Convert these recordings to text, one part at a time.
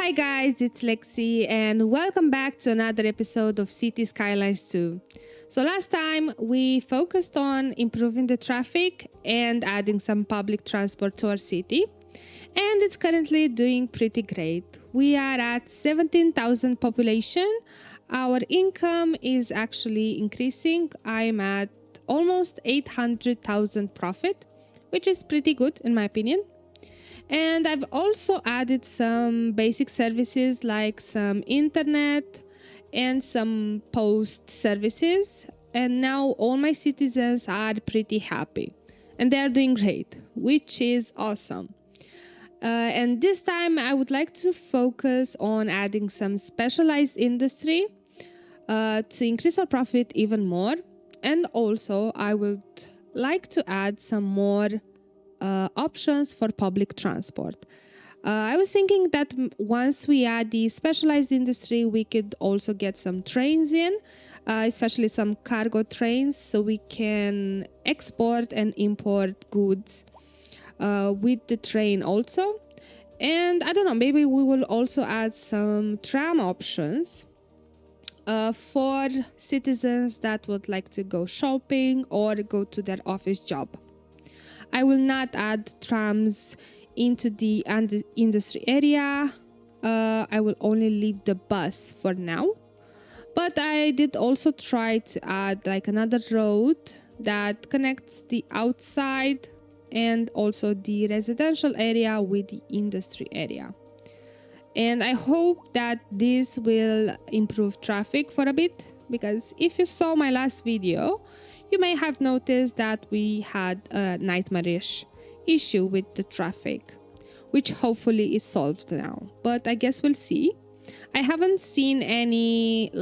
Hi guys, it's Lexi and welcome back to another episode of Cities Skylines 2. So last time we focused on improving the traffic and adding some public transport to our city, and it's currently doing pretty great. We are at 17,000 population. Our income is actually increasing. I'm at almost 800,000 profit, which is pretty good in my opinion. And I've also added some basic services like some internet and some post services. And now all my citizens are pretty happy and they're doing great, which is awesome. And this time I would like to focus on adding some specialized industry to increase our profit even more. And also I would like to add some more options for public transport. I was thinking that once we add the specialized industry, we could also get some trains in, especially some cargo trains, so we can export and import goods with the train also. And I don't know, maybe we will also add some tram options for citizens that would like to go shopping or go to their office job. I will not add trams into the industry area. I will only leave the bus for now. But I did also try to add like another road that connects the outside and also the residential area with the industry area. And I hope that this will improve traffic for a bit, because if you saw my last video, you may have noticed that we had a nightmarish issue with the traffic, which hopefully is solved now. But I guess we'll see. I haven't seen any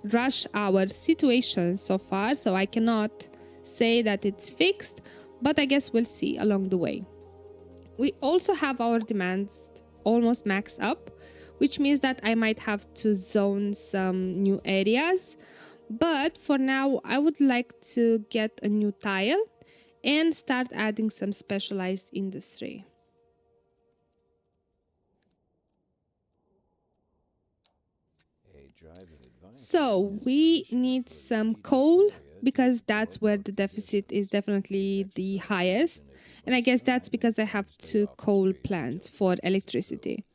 rush hour situations so far, so I cannot say that it's fixed, but I guess we'll see along the way. We also have our demands almost maxed up, which means that I might have to zone some new areas. But for now, I would like to get a new tile and start adding some specialized industry. So we need some coal because that's where the deficit is definitely the highest. And I guess that's because I have 2 coal plants for electricity.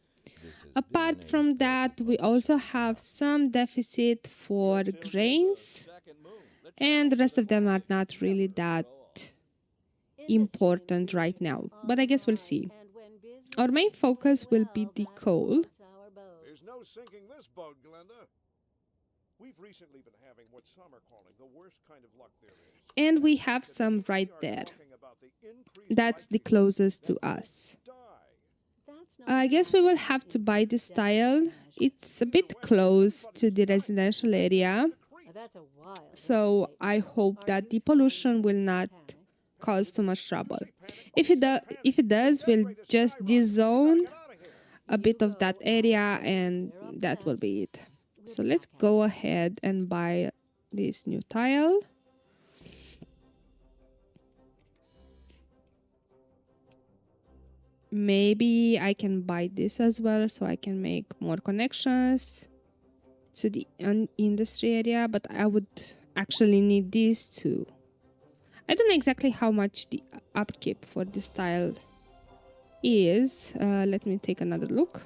Apart from that, we also have some deficit for grains, and the rest of them are not really that important right now, but I guess we'll see. Our main focus will be the coal. There's no sinking this boat, Glenda. We've recently been having what some are calling the worst kind of luck there is. And we have some right there. That's the closest to us. I guess we will have to buy this tile. It's a bit close to the residential area, so I hope that the pollution will not cause too much trouble. If it does, we'll just dezone a bit of that area and that will be it. So let's go ahead and buy this new tile. Maybe I can buy this as well so I can make more connections to the industry area, but I would actually need these two. I don't know exactly how much the upkeep for this tile is. Let me take another look.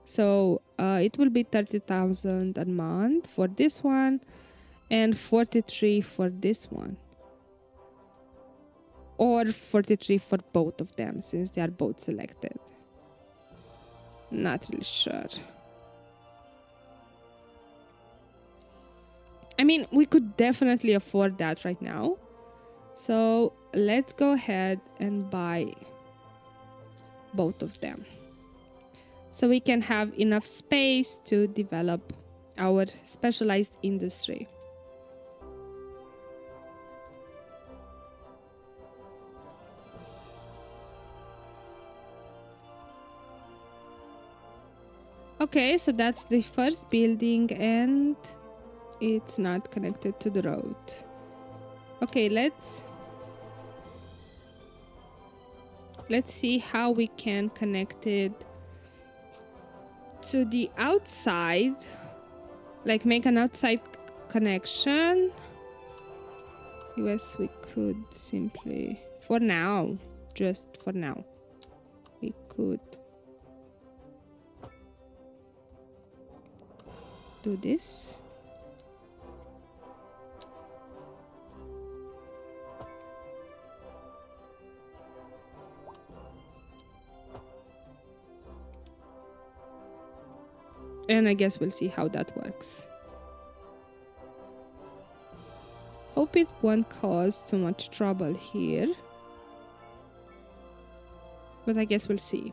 So it will be 30,000 a month for this one and 43 for this one. Or 43 for both of them, since they are both selected. Not really sure. I mean, we could definitely afford that right now. So let's go ahead and buy both of them, so we can have enough space to develop our specialized industry. Okay, so that's the first building and it's not connected to the road. Okay, let's see how we can connect it to the outside, like make an outside connection. Yes, we could simply, for now, just for now, we could do this. And I guess we'll see how that works. Hope it won't cause too much trouble here. But I guess we'll see.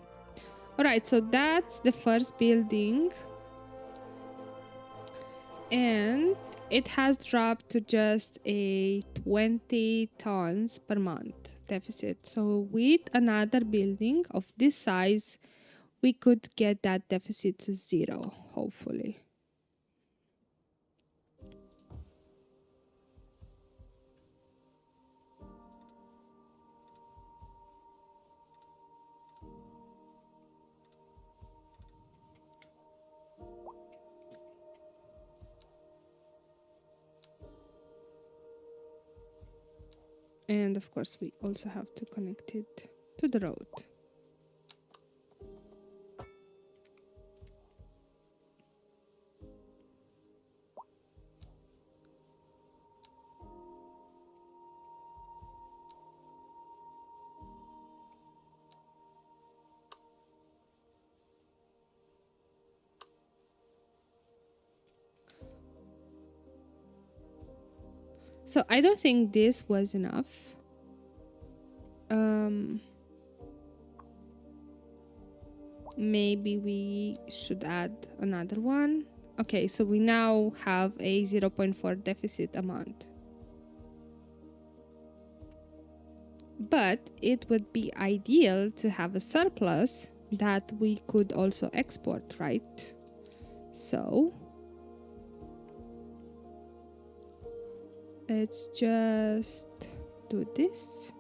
Alright, so that's the first building. And it has dropped to just a 20 tons per month deficit. So with another building of this size, we could get that deficit to 0, hopefully. And of course, we also have to connect it to the road. So I don't think this was enough. Maybe we should add another one. Okay, so we now have a 0.4 deficit amount. But it would be ideal to have a surplus that we could also export, right? So let's just do this.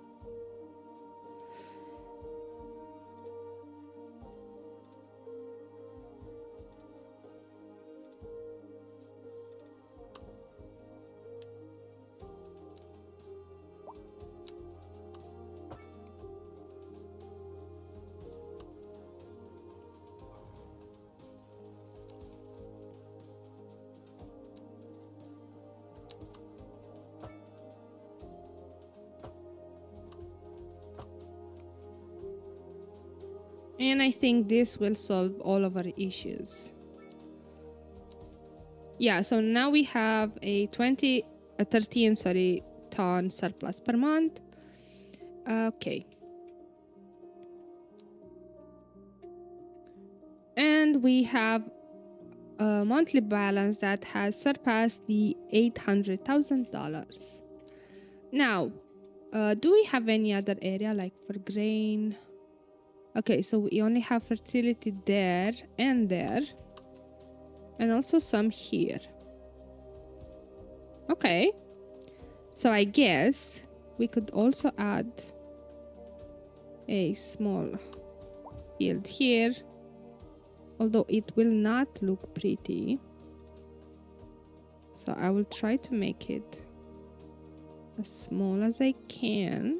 And I think this will solve all of our issues. Yeah, so now we have a 13 ton surplus per month. Okay. And we have a monthly balance that has surpassed the $800,000. Now, do we have any other area like for grain? Okay, so we only have fertility there and there. And also some here. Okay. So I guess we could also add a small field here. Although it will not look pretty. So I will try to make it as small as I can.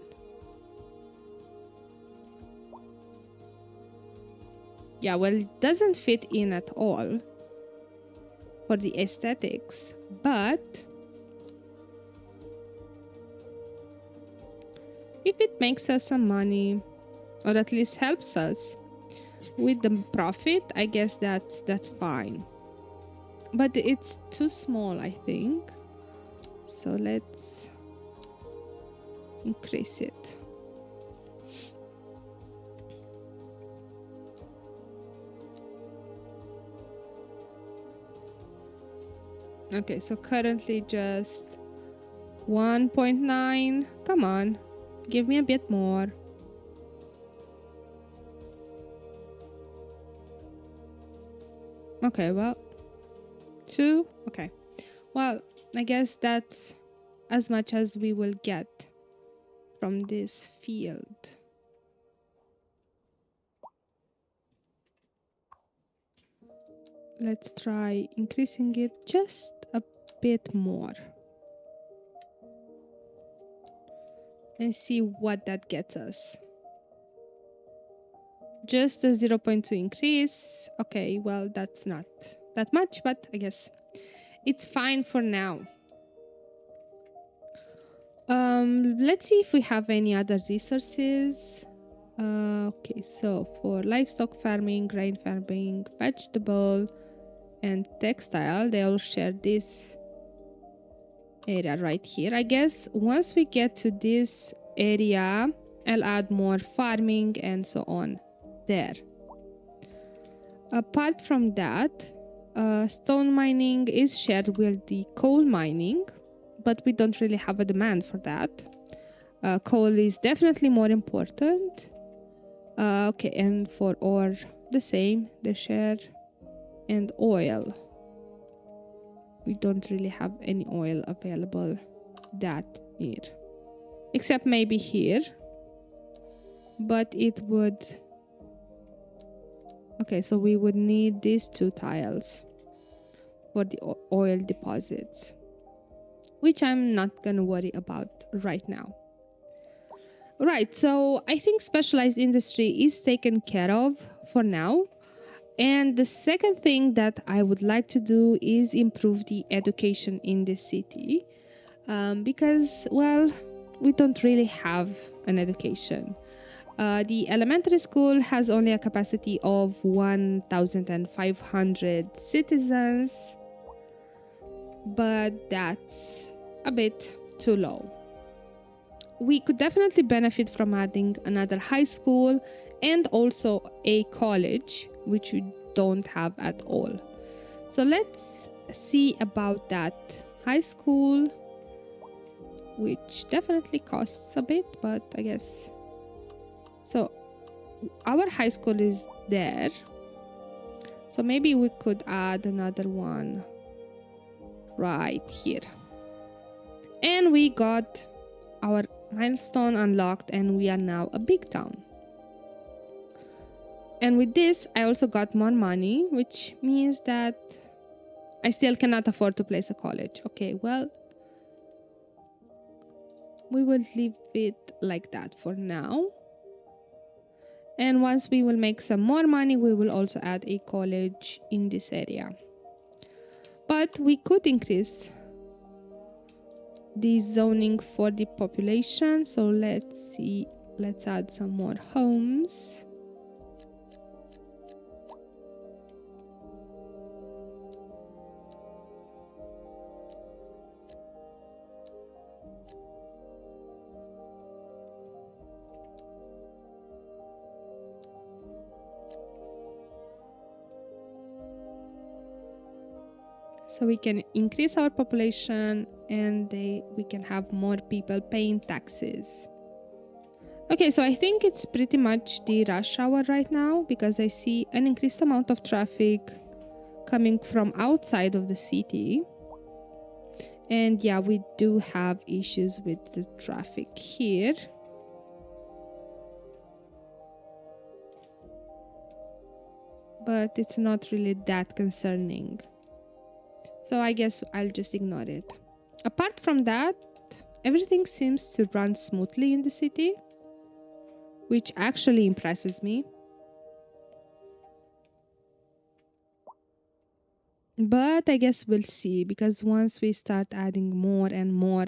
Yeah, well, it doesn't fit in at all for the aesthetics, but if it makes us some money, or at least helps us with the profit, I guess that's fine. But it's too small, I think. So let's increase it. Okay, so currently just 1.9. Come on, give me a bit more. Okay, well, 2. Okay, well, I guess that's as much as we will get from this field. Let's try increasing it just a bit more and see what that gets us. Just a 0.2 increase. Okay, well, that's not that much, but I guess it's fine for now. Let's see if we have any other resources. Okay, so for livestock farming, grain farming, vegetable, and textile, they all share this area right here. I guess once we get to this area, I'll add more farming and so on there. Apart from that, stone mining is shared with the coal mining, but we don't really have a demand for that. Coal is definitely more important. Okay, and for ore, the same, they share. And oil. We don't really have any oil available that near. Except maybe here. But it would... Okay, so we would need these 2 tiles for the oil deposits, which I'm not gonna worry about right now. Right, so I think specialized industry is taken care of for now. And the second thing that I would like to do is improve the education in the city. Because, well, we don't really have an education. The elementary school has only a capacity of 1,500 citizens, but that's a bit too low. We could definitely benefit from adding another high school and also a college, which we don't have at all. So let's see about that high school, which definitely costs a bit, but I guess. So our high school is there. So maybe we could add another one right here. And we got our milestone unlocked and we are now a big town. And with this, I also got more money, which means that I still cannot afford to place a college. Okay, well, we will leave it like that for now. And once we will make some more money, we will also add a college in this area. But we could increase the zoning for the population. So let's see, let's add some more homes. So we can increase our population and we can have more people paying taxes. Okay, so I think it's pretty much the rush hour right now because I see an increased amount of traffic coming from outside of the city. And yeah, we do have issues with the traffic here. But it's not really that concerning. So I guess I'll just ignore it. Apart from that, everything seems to run smoothly in the city, which actually impresses me. But I guess we'll see, because once we start adding more and more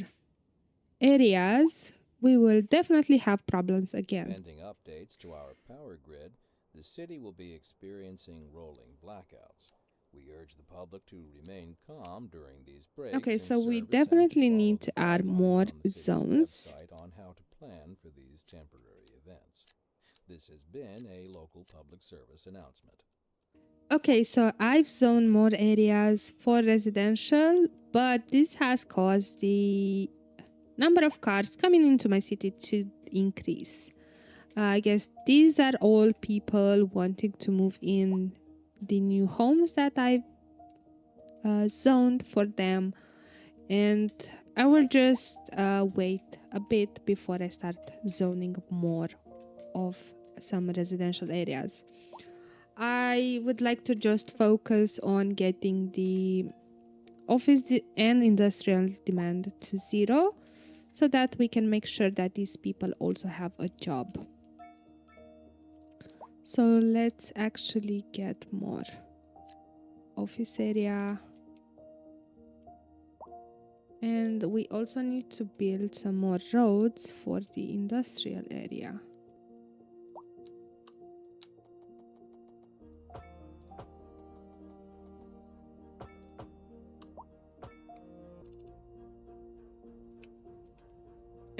areas, we will definitely have problems again. Pending updates to our power grid, the city will be experiencing rolling blackouts. We urge the public to remain calm during these breaks. Okay, so we definitely need to add more zones. On how to plan for these temporary events. This has been a local public service announcement. Okay, so I've zoned more areas for residential, but this has caused the number of cars coming into my city to increase. I guess these are all people wanting to move in the new homes that I've zoned for them, and I will just wait a bit before I start zoning more of some residential areas. I would like to just focus on getting the office and industrial demand to zero so that we can make sure that these people also have a job. So let's actually get more office area. And we also need to build some more roads for the industrial area.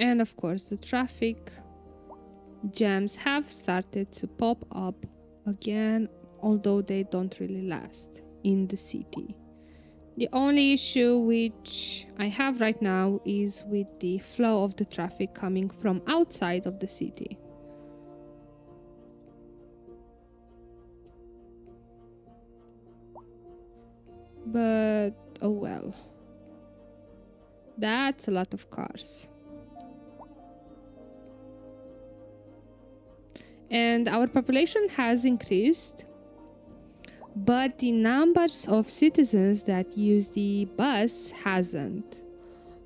And of course, the traffic jams have started to pop up again, although they don't really last in the city. The only issue which I have right now is with the flow of the traffic coming from outside of the city. But oh well. That's a lot of cars. And our population has increased, but the numbers of citizens that use the bus hasn't.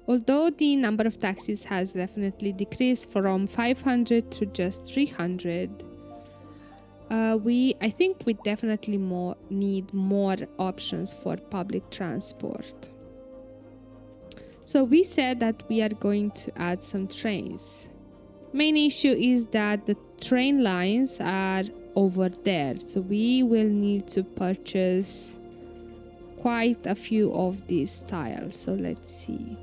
Although the number of taxis has definitely decreased from 500 to just 300, I think we definitely need more options for public transport. So we said that we are going to add some trains. Main issue is that the train lines are over there, so we will need to purchase quite a few of these tiles. So let's see.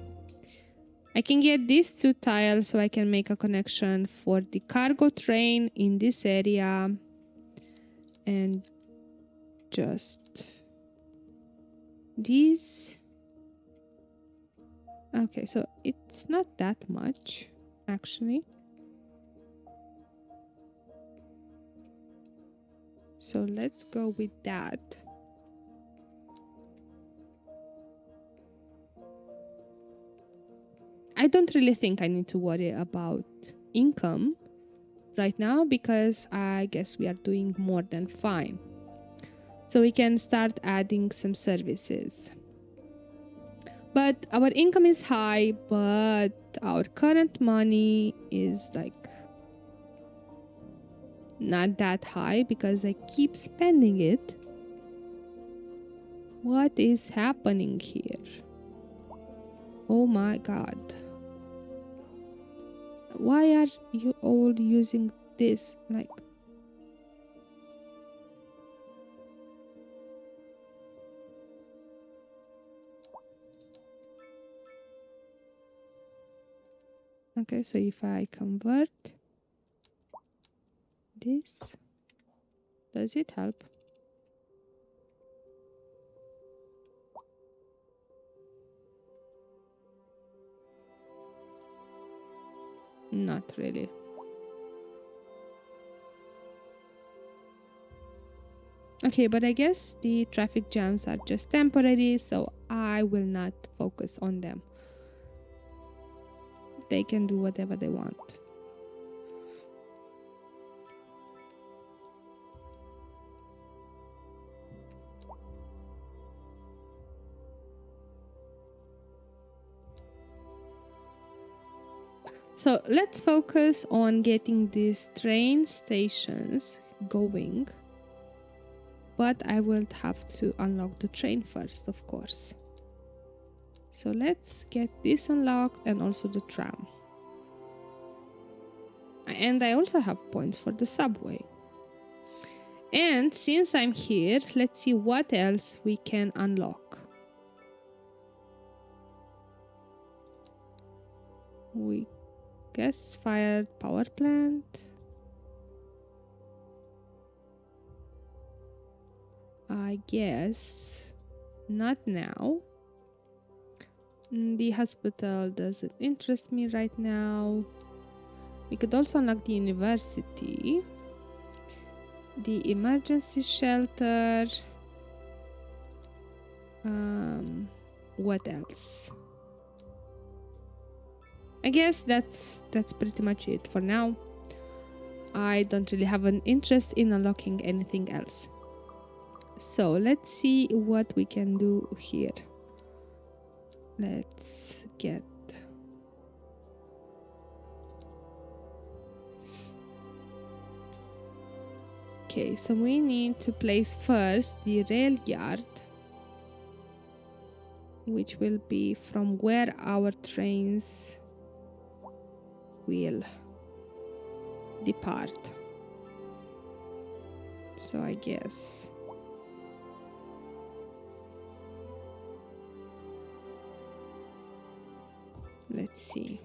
I can get these 2 tiles so I can make a connection for the cargo train in this area, and just these. Okay, so it's not that much actually. So let's go with that. I don't really think I need to worry about income right now because I guess we are doing more than fine. So we can start adding some services. But our income is high, but our current money is like not that high because I keep spending it. What is happening here? Oh my god. Why are you all using this? Like, okay, so if I convert this, does it help? Not really. Okay, but I guess the traffic jams are just temporary, so I will not focus on them. They can do whatever they want. So let's focus on getting these train stations going. But I will have to unlock the train first, of course. So let's get this unlocked and also the tram. And I also have points for the subway. And since I'm here, let's see what else we can unlock. We gas-fired power plant. I guess not now. The hospital doesn't interest me right now. We could also unlock the university, the emergency shelter. What else? I guess that's pretty much it for now. I don't really have an interest in unlocking anything else. So let's see what we can do here. Let's get okay, so we need to place first the rail yard, which will be from where our trains will depart. So I guess let's see.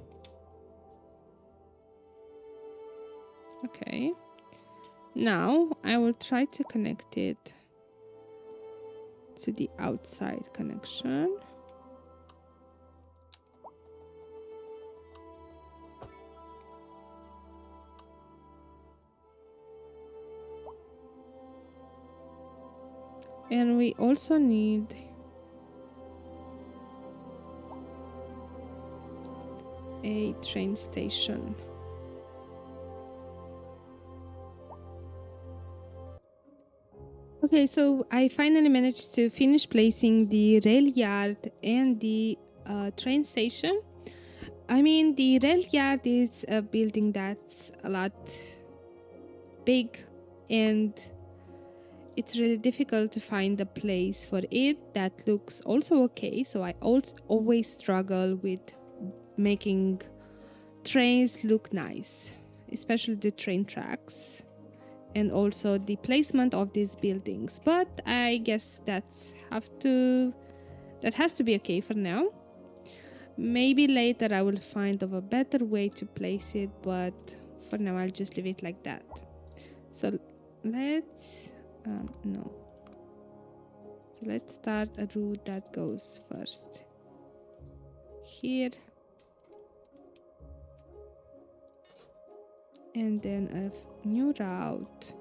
Okay. Now I will try to connect it to the outside connection. And we also need a train station. Okay, so I finally managed to finish placing the rail yard and the train station. I mean, the rail yard is a building that's a lot big, and it's really difficult to find a place for it that looks also okay. So I also always struggle with making trains look nice, especially the train tracks and also the placement of these buildings. But I guess that has to be okay for now. Maybe later I will find of a better way to place it, but for now I'll just leave it like that. So let's no. So let's start a route that goes first here, and then a new route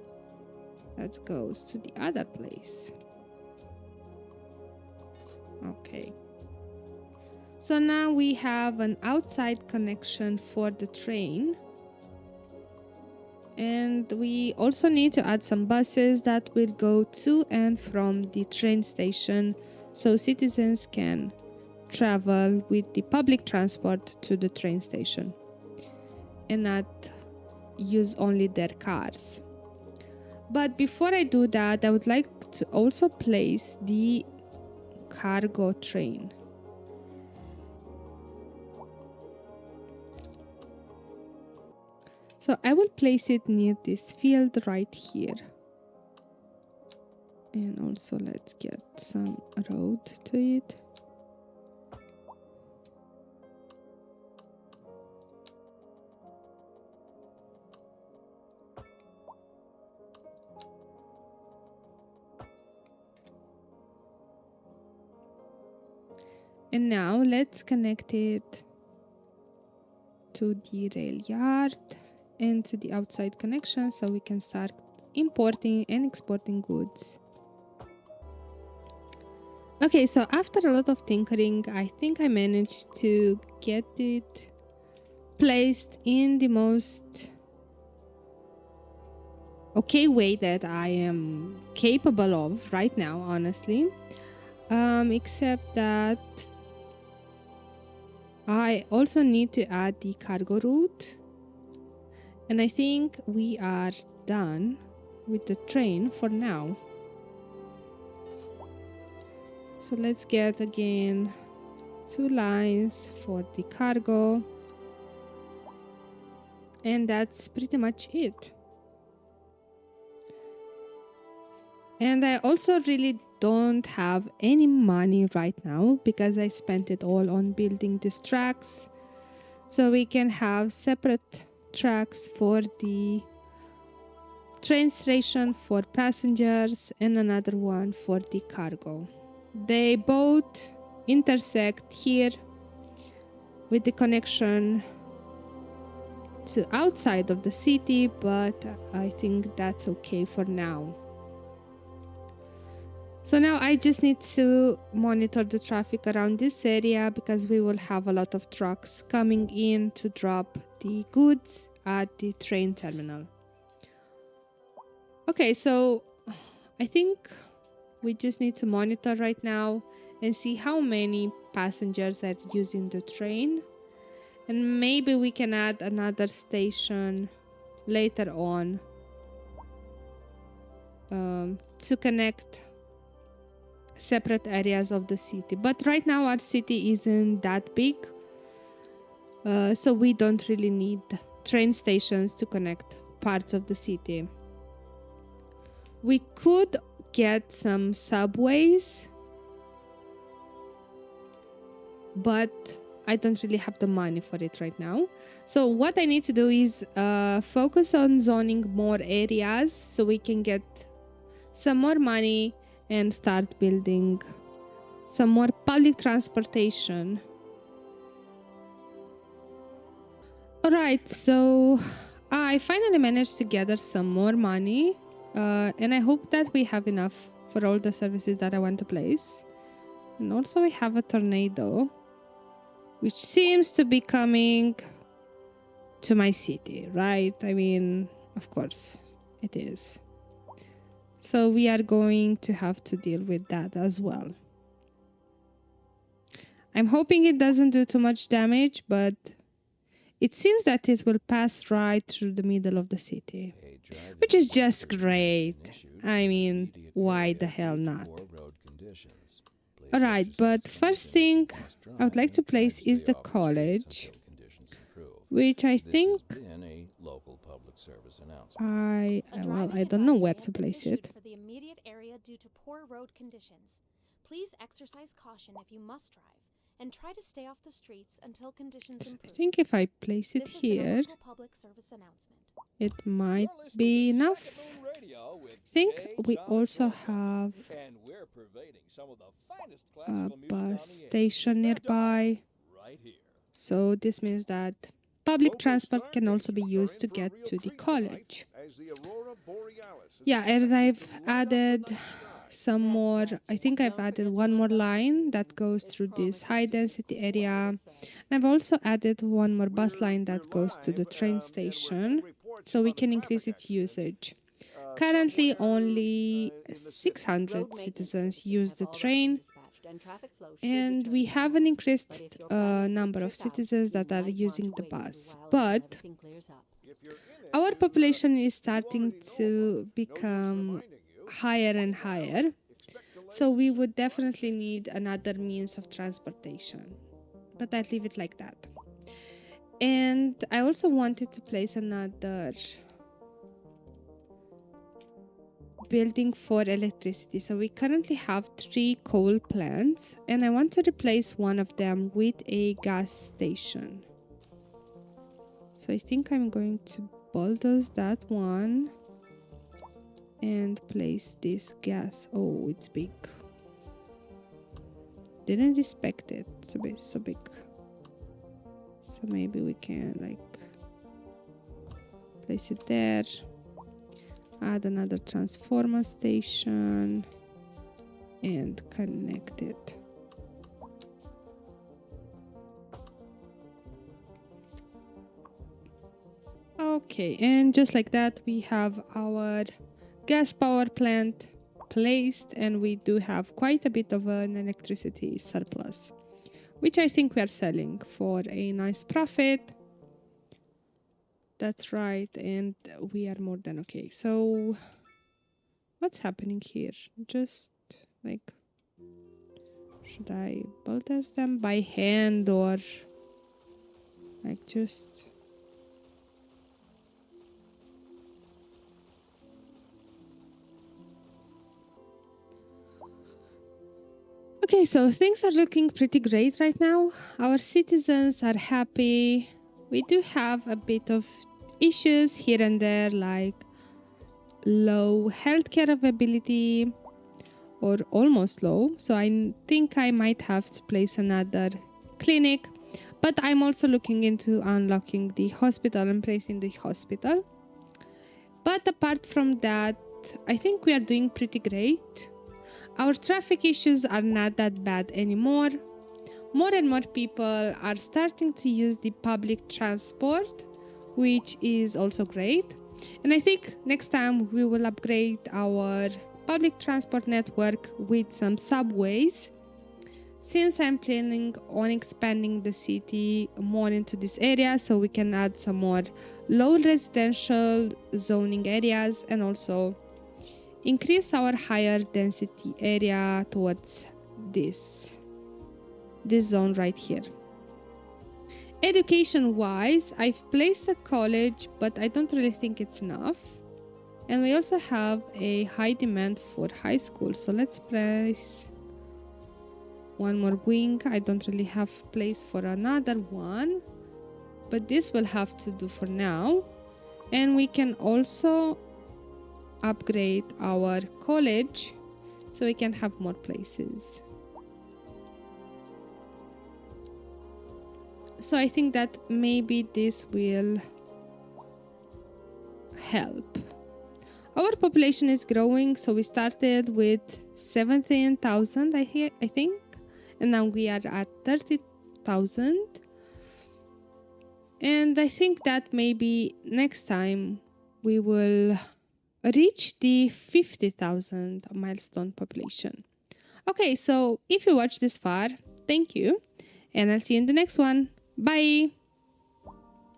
that goes to the other place. Okay. So now we have an outside connection for the train. And we also need to add some buses that will go to and from the train station so citizens can travel with the public transport to the train station and not use only their cars. But before I do that, I would like to also place the cargo train. So I will place it near this field right here. And also let's get some road to it. And now let's connect it to the rail yard and to the outside connection so we can start importing and exporting goods. Okay, so after a lot of tinkering, I think I managed to get it placed in the most okay way that I am capable of right now, honestly. Except that I also need to add the cargo route. And I think we are done with the train for now. So let's get again 2 lines for the cargo. And that's pretty much it. And I also really don't have any money right now because I spent it all on building these tracks. So we can have separate tracks for the train station for passengers and another one for the cargo. They both intersect here with the connection to outside of the city, but I think that's okay for now. So now I just need to monitor the traffic around this area because we will have a lot of trucks coming in to drop the goods at the train terminal. Okay, so I think We just need to monitor right now and see how many passengers are using the train. And maybe we can add another station later on to connect separate areas of the city. But right now our city isn't that big, so we don't really need train stations to connect parts of the city. We could get some subways, but I don't really have the money for it right now. So what I need to do is focus on zoning more areas so we can get some more money and start building some more public transportation. Alright, so I finally managed to gather some more money, and I hope that we have enough for all the services that I want to place. And also we have a tornado, which seems to be coming to my city, right? I mean, of course it is. So we are going to have to deal with that as well. I'm hoping it doesn't do too much damage, but it seems that it will pass right through the middle of the city, which is just great. I mean, why the hell not? Alright, but first thing I would like to place is the college, which I think I don't know where to place it. For the immediate area due to poor road conditions. Please exercise caution if you must drive, and try to stay off the streets until conditions I improve. think if I place it here, Public service announcement. it might be enough. I think we also have a bus station nearby. So this means that public transport can also be used to get to the college. Yeah, and I've added some more. I think I've added one more line that goes through this high density area. And I've also added one more bus line that goes to the train station, so we can increase its usage. Currently, only 600 citizens use the train, and we have an increased number of citizens that are using the bus. But our population is starting to become higher and higher, so we would definitely need another means of transportation. But I'd leave it like that. And I also wanted to place another building for electricity. So we currently have 3 coal plants, and I want to replace one of them with a gas station. So I think I'm going to bulldoze that one and place this gas. Oh, it's big. Didn't expect it to be so big. So maybe we can like place it there. Add another transformer station and connect it. Okay, and just like that, we have our gas power plant placed, and we do have quite a bit of an electricity surplus, which I think we are selling for a nice profit. That's right, and we are more than okay. So what's happening here? Just like, should I bulldoze them by hand or like just... Okay, so things are looking pretty great right now. Our citizens are happy. We do have a bit of issues here and there, like low healthcare availability or almost low. So I think I might have to place another clinic, but I'm also looking into unlocking the hospital and placing the hospital. But apart from that, I think we are doing pretty great. Our traffic issues are not that bad anymore. More and more people are starting to use the public transport, which is also great. And I think next time we will upgrade our public transport network with some subways. Since I'm planning on expanding the city more into this area, so we can add some more low residential zoning areas and also increase our higher density area towards this zone right here. Education wise, I've placed a college, but I don't really think it's enough. And we also have a high demand for high school, so let's place one more wing. I don't really have place for another one, but this will have to do for now. And we can also upgrade our college so we can have more places. So I think that maybe this will help. Our population is growing, so we started with 17,000 I think, and now we are at 30,000. And I think that maybe next time we will reach the 50,000 milestone population. Okay, so if you watched this far, thank you, and I'll see you in the next one. Bye!